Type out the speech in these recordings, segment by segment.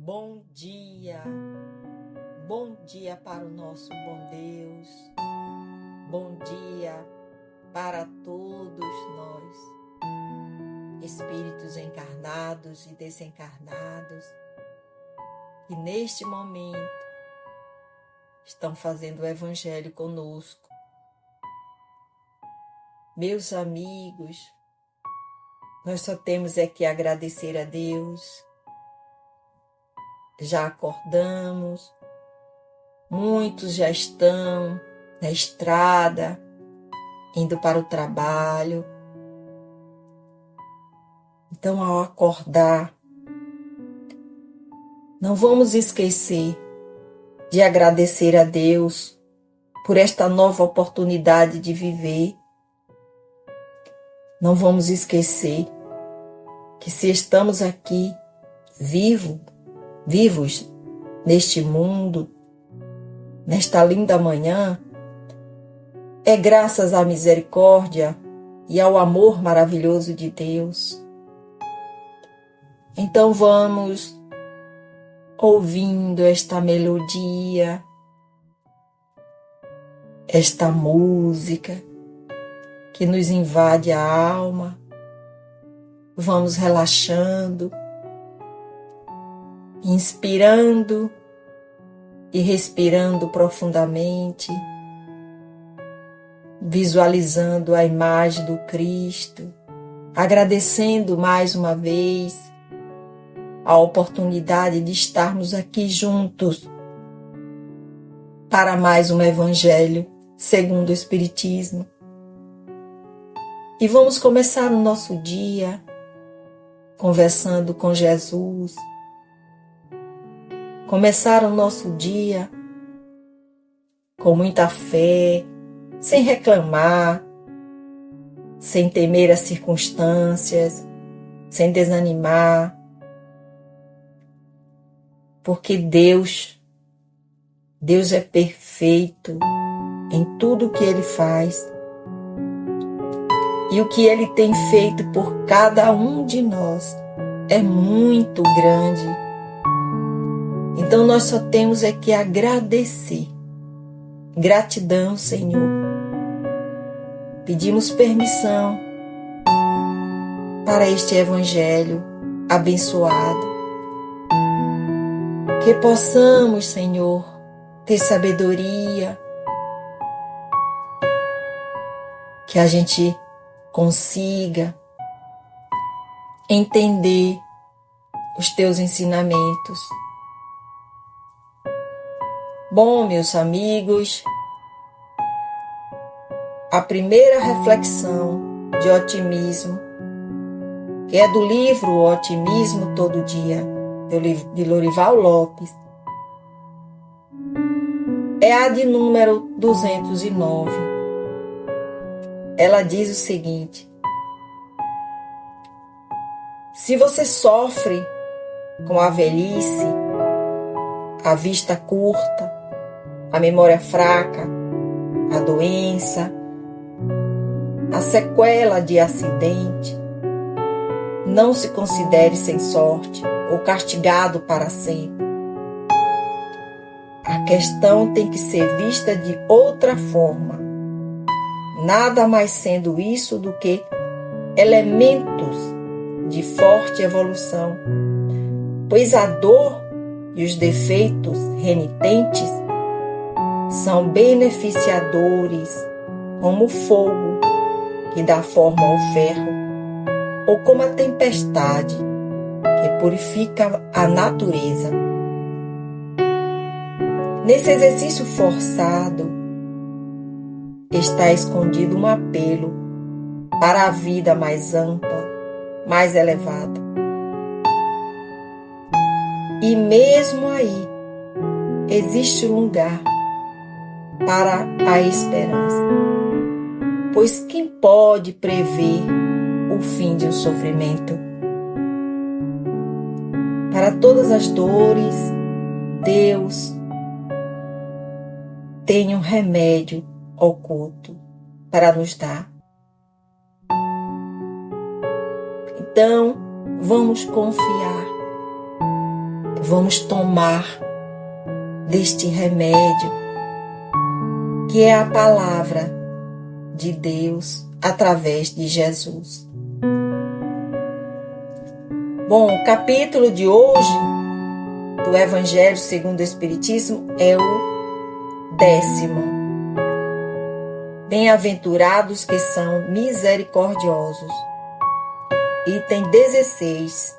Bom dia para o nosso bom Deus, bom dia para todos nós, espíritos encarnados e desencarnados, que neste momento estão fazendo o Evangelho conosco. Meus amigos, nós só temos é que agradecer a Deus. Já acordamos, muitos já estão na estrada, indo para o trabalho. Então, ao acordar, não vamos esquecer de agradecer a Deus por esta nova oportunidade de viver. Não vamos esquecer que se estamos aqui vivos neste mundo, nesta linda manhã, é graças à misericórdia e ao amor maravilhoso de Deus. Então vamos ouvindo esta melodia, esta música que nos invade a alma. Vamos relaxando, inspirando e respirando profundamente, visualizando a imagem do Cristo, agradecendo mais uma vez a oportunidade de estarmos aqui juntos para mais um Evangelho segundo o Espiritismo. E vamos começar o nosso dia conversando com Jesus, começar o nosso dia com muita fé, sem reclamar, sem temer as circunstâncias, sem desanimar, porque Deus é perfeito em tudo o que Ele faz e o que Ele tem feito por cada um de nós é muito grande. Então nós só temos é que agradecer. Gratidão, Senhor. Pedimos permissão para este Evangelho abençoado. Que possamos, Senhor, ter sabedoria. Que a gente consiga entender os teus ensinamentos. Bom, meus amigos, a primeira reflexão de otimismo, que é do livro O Otimismo Todo Dia, de Lorival Lopes, é a de número 209. Ela diz o seguinte: se você sofre com a velhice, a vista curta, a memória fraca, a doença, a sequela de acidente, não se considere sem sorte ou castigado para sempre. A questão tem que ser vista de outra forma, nada mais sendo isso do que elementos de forte evolução, pois a dor e os defeitos renitentes são beneficiadores, como o fogo que dá forma ao ferro, ou como a tempestade que purifica a natureza. Nesse exercício forçado está escondido um apelo para a vida mais ampla, mais elevada. E mesmo aí existe lugar para a esperança, pois quem pode prever o fim de um sofrimento? Para todas as dores, Deus tem um remédio oculto para nos dar. Então, vamos confiar. vamos tomar deste remédio, que é a palavra de Deus através de Jesus. Bom, o capítulo de hoje do Evangelho segundo o Espiritismo é o 10º. Bem-aventurados que são misericordiosos. Item 16.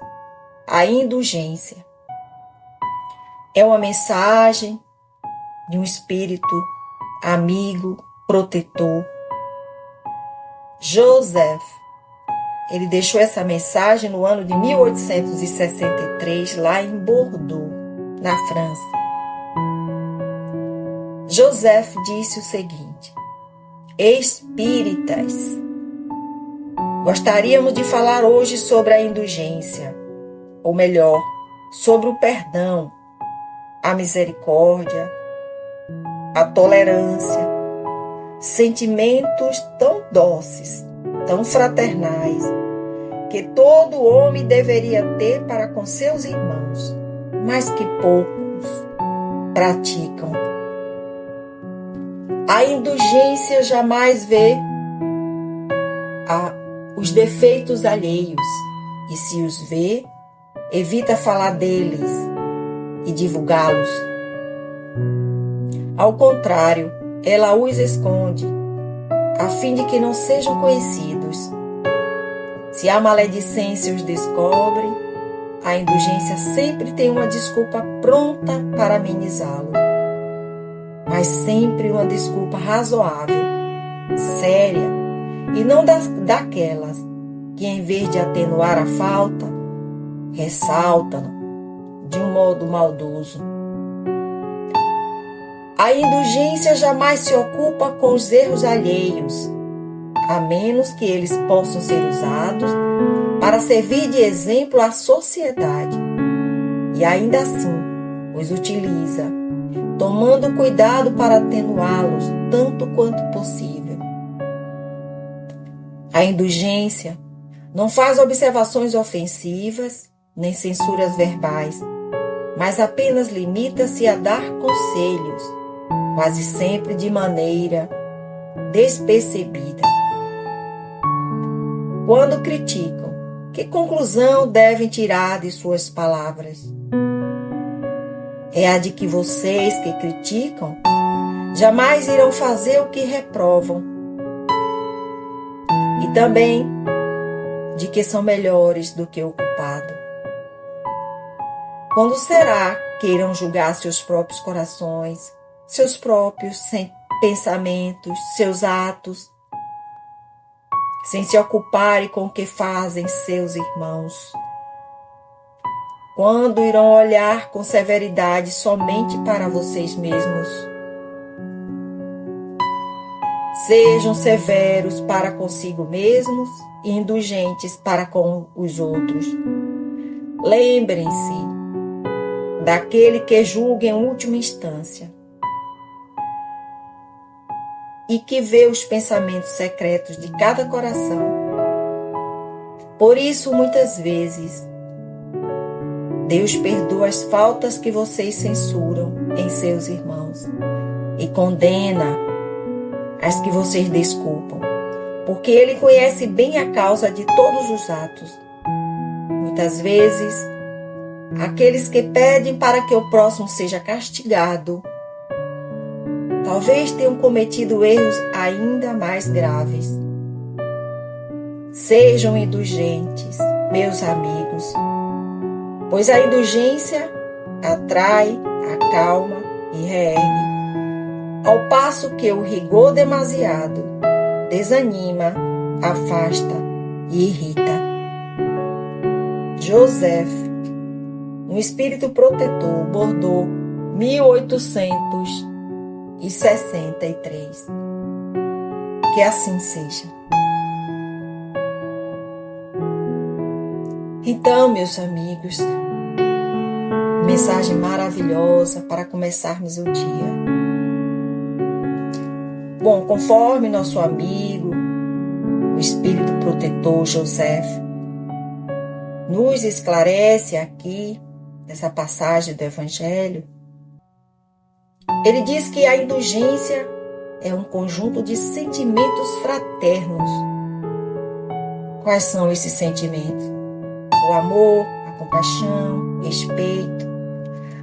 A indulgência. É uma mensagem de um espírito amigo, protetor. Joseph, ele deixou essa mensagem no ano de 1863, lá em Bordeaux, na França. Joseph disse o seguinte: Espíritas, gostaríamos de falar hoje sobre a indulgência, ou melhor, sobre o perdão, a misericórdia, a tolerância, sentimentos tão doces, tão fraternais, que todo homem deveria ter para com seus irmãos, mas que poucos praticam. A indulgência jamais vê os defeitos alheios, e se os vê, evita falar deles e divulgá-los. Ao contrário, ela os esconde, a fim de que não sejam conhecidos. Se a maledicência os descobre, a indulgência sempre tem uma desculpa pronta para amenizá-lo, mas sempre uma desculpa razoável, séria, e não daquelas que, em vez de atenuar a falta, ressaltam de um modo maldoso. A indulgência jamais se ocupa com os erros alheios, a menos que eles possam ser usados para servir de exemplo à sociedade, e ainda assim os utiliza, tomando cuidado para atenuá-los tanto quanto possível. A indulgência não faz observações ofensivas nem censuras verbais, mas apenas limita-se a dar conselhos, quase sempre de maneira despercebida. Quando criticam, que conclusão devem tirar de suas palavras? É a de que vocês que criticam jamais irão fazer o que reprovam, e também de que são melhores do que o culpado. Quando será que irão julgar seus próprios corações, seus próprios pensamentos, seus atos, sem se ocuparem com o que fazem seus irmãos? Quando irão olhar com severidade somente para vocês mesmos? Sejam severos para consigo mesmos e indulgentes para com os outros. Lembrem-se daquele que julga em última instância e que vê os pensamentos secretos de cada coração. Por isso, muitas vezes, Deus perdoa as faltas que vocês censuram em seus irmãos e condena as que vocês desculpam, porque Ele conhece bem a causa de todos os atos. Muitas vezes, aqueles que pedem para que o próximo seja castigado, talvez tenham cometido erros ainda mais graves. Sejam indulgentes, meus amigos, pois a indulgência atrai, acalma e reergue, ao passo que o rigor demasiado desanima, afasta e irrita. Joseph, um espírito protetor, Bordeaux, 1863. Que assim seja. Então, meus amigos, mensagem maravilhosa para começarmos o dia. Bom, conforme nosso amigo, o espírito protetor Joseph, nos esclarece aqui nessa passagem do Evangelho, ele diz que a indulgência é um conjunto de sentimentos fraternos. Quais são esses sentimentos? O amor, a compaixão, o respeito,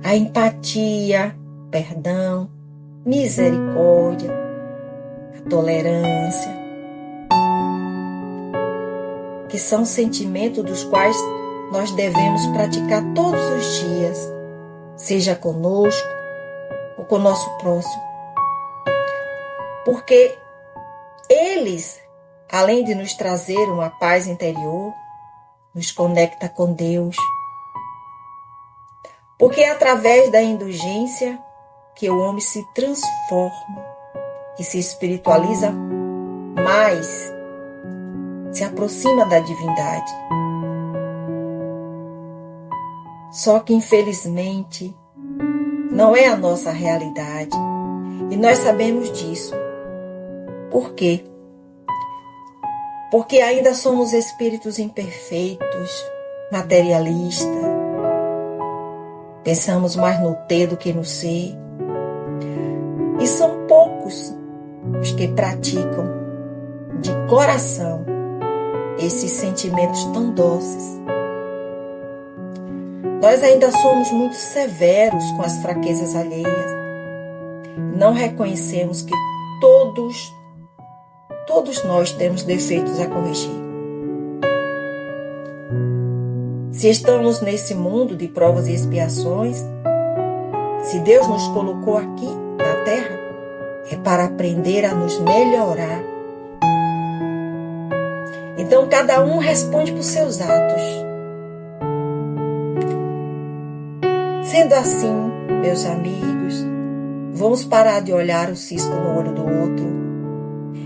a empatia, perdão, misericórdia, a tolerância, que são sentimentos dos quais nós devemos praticar todos os dias, seja conosco ou com o nosso próximo. Porque eles, além de nos trazer uma paz interior, nos conecta com Deus. Porque é através da indulgência que o homem se transforma e se espiritualiza mais, se aproxima da divindade. Só que, infelizmente, não é a nossa realidade. E nós sabemos disso. Por quê? Porque ainda somos espíritos imperfeitos, materialistas. Pensamos mais no ter do que no ser. E são poucos os que praticam de coração esses sentimentos tão doces. Nós ainda somos muito severos com as fraquezas alheias. Não reconhecemos que todos nós temos defeitos a corrigir. Se estamos nesse mundo de provas e expiações, se Deus nos colocou aqui na Terra, é para aprender a nos melhorar. Então, cada um responde por seus atos. Sendo assim, meus amigos, vamos parar de olhar o cisco no olho do outro.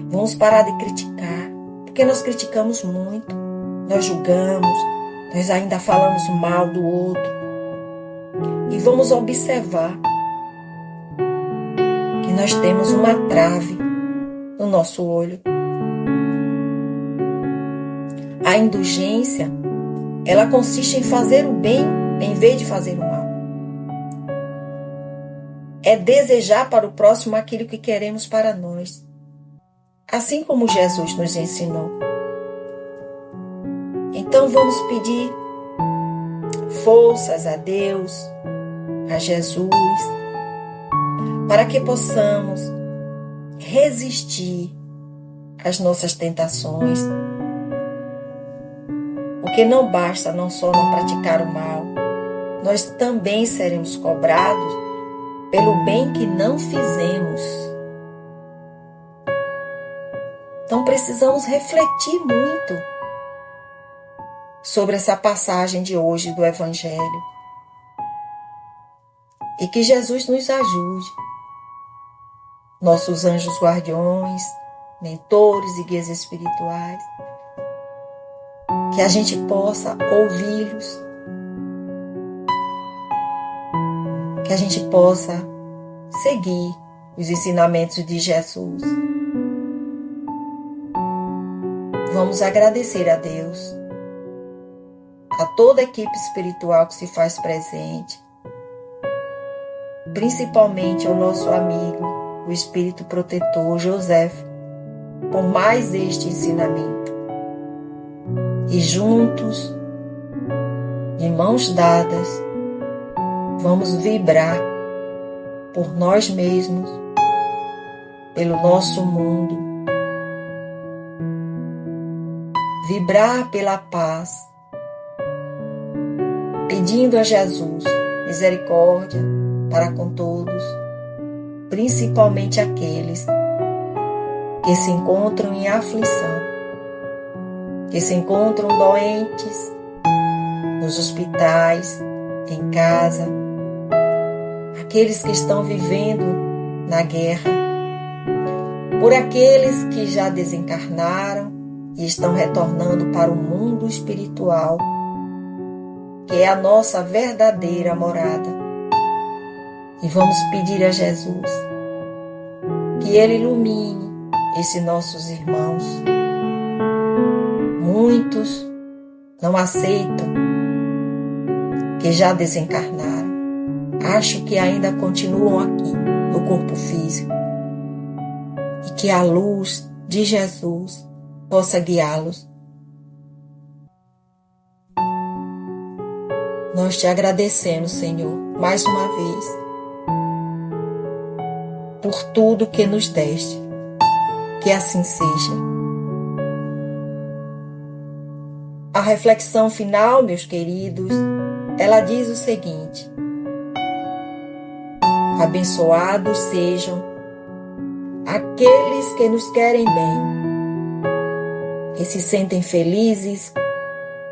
Vamos parar de criticar, porque nós criticamos muito, nós julgamos, nós ainda falamos mal do outro. E vamos observar que nós temos uma trave no nosso olho. A indulgência, ela consiste em fazer o bem em vez de fazer o mal. É desejar para o próximo aquilo que queremos para nós. Assim como Jesus nos ensinou. Então vamos pedir forças a Deus, a Jesus, para que possamos resistir às nossas tentações. Porque não basta não só não praticar o mal, nós também seremos cobrados pelo bem que não fizemos. Então precisamos refletir muito sobre essa passagem de hoje do Evangelho. E que Jesus nos ajude, nossos anjos guardiões, mentores e guias espirituais, que a gente possa ouvi-los, que a gente possa seguir os ensinamentos de Jesus. Vamos agradecer a Deus, a toda a equipe espiritual que se faz presente, principalmente ao nosso amigo, o Espírito Protetor José, por mais este ensinamento. E juntos, de mãos dadas, vamos vibrar por nós mesmos, pelo nosso mundo, vibrar pela paz, pedindo a Jesus misericórdia para com todos, principalmente aqueles que se encontram em aflição, que se encontram doentes, nos hospitais, em casa, aqueles que estão vivendo na guerra, por aqueles que já desencarnaram e estão retornando para o mundo espiritual, que é a nossa verdadeira morada. E vamos pedir a Jesus que Ele ilumine esses nossos irmãos. Muitos não aceitam que que já desencarnaram, acho que ainda continuam aqui no corpo físico, e que a luz de Jesus possa guiá-los. Nós te agradecemos, Senhor, mais uma vez, por tudo que nos deste. Que assim seja. A reflexão final, meus queridos, ela diz o seguinte: abençoados sejam aqueles que nos querem bem, que se sentem felizes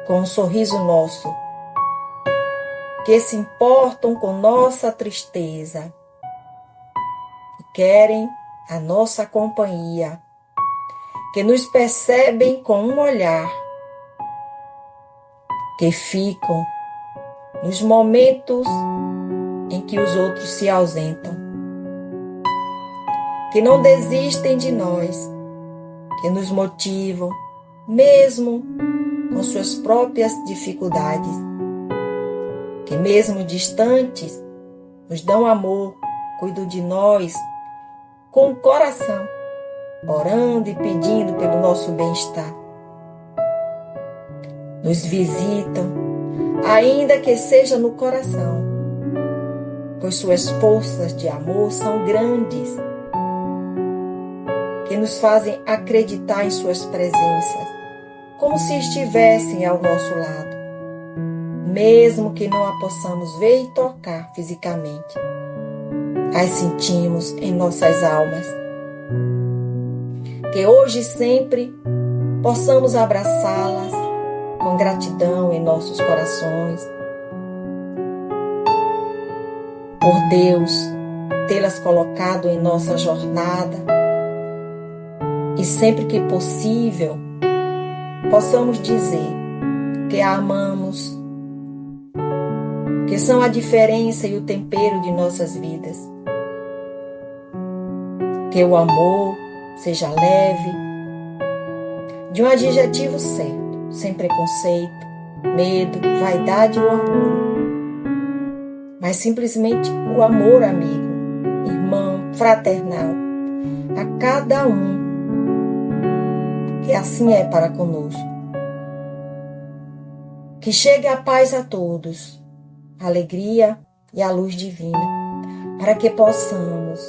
com um sorriso nosso, que se importam com nossa tristeza, que querem a nossa companhia, que nos percebem com um olhar, que ficam nos momentos em que os outros se ausentam, que não desistem de nós, que nos motivam, mesmo com suas próprias dificuldades, que mesmo distantes, nos dão amor, cuidam de nós com o coração, orando e pedindo pelo nosso bem-estar. Nos visitam, ainda que seja no coração, pois suas forças de amor são grandes, que nos fazem acreditar em suas presenças, como se estivessem ao nosso lado, mesmo que não a possamos ver e tocar fisicamente. As sentimos em nossas almas. Que hoje e sempre possamos abraçá-las com gratidão em nossos corações, por Deus tê-las colocado em nossa jornada, e sempre que possível possamos dizer que a amamos, que são a diferença e o tempero de nossas vidas. Que o amor seja leve, de um adjetivo certo, sem preconceito, medo, vaidade ou orgulho, mas simplesmente o amor amigo, irmão, fraternal, a cada um, que assim é para conosco. Que chegue a paz a todos, a alegria e a luz divina, para que possamos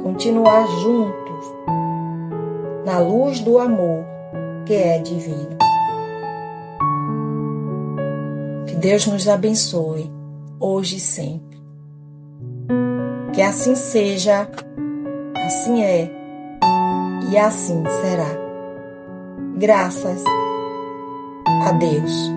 continuar juntos na luz do amor que é divino. Que Deus nos abençoe hoje e sempre. Que assim seja, assim é e assim será. Graças a Deus.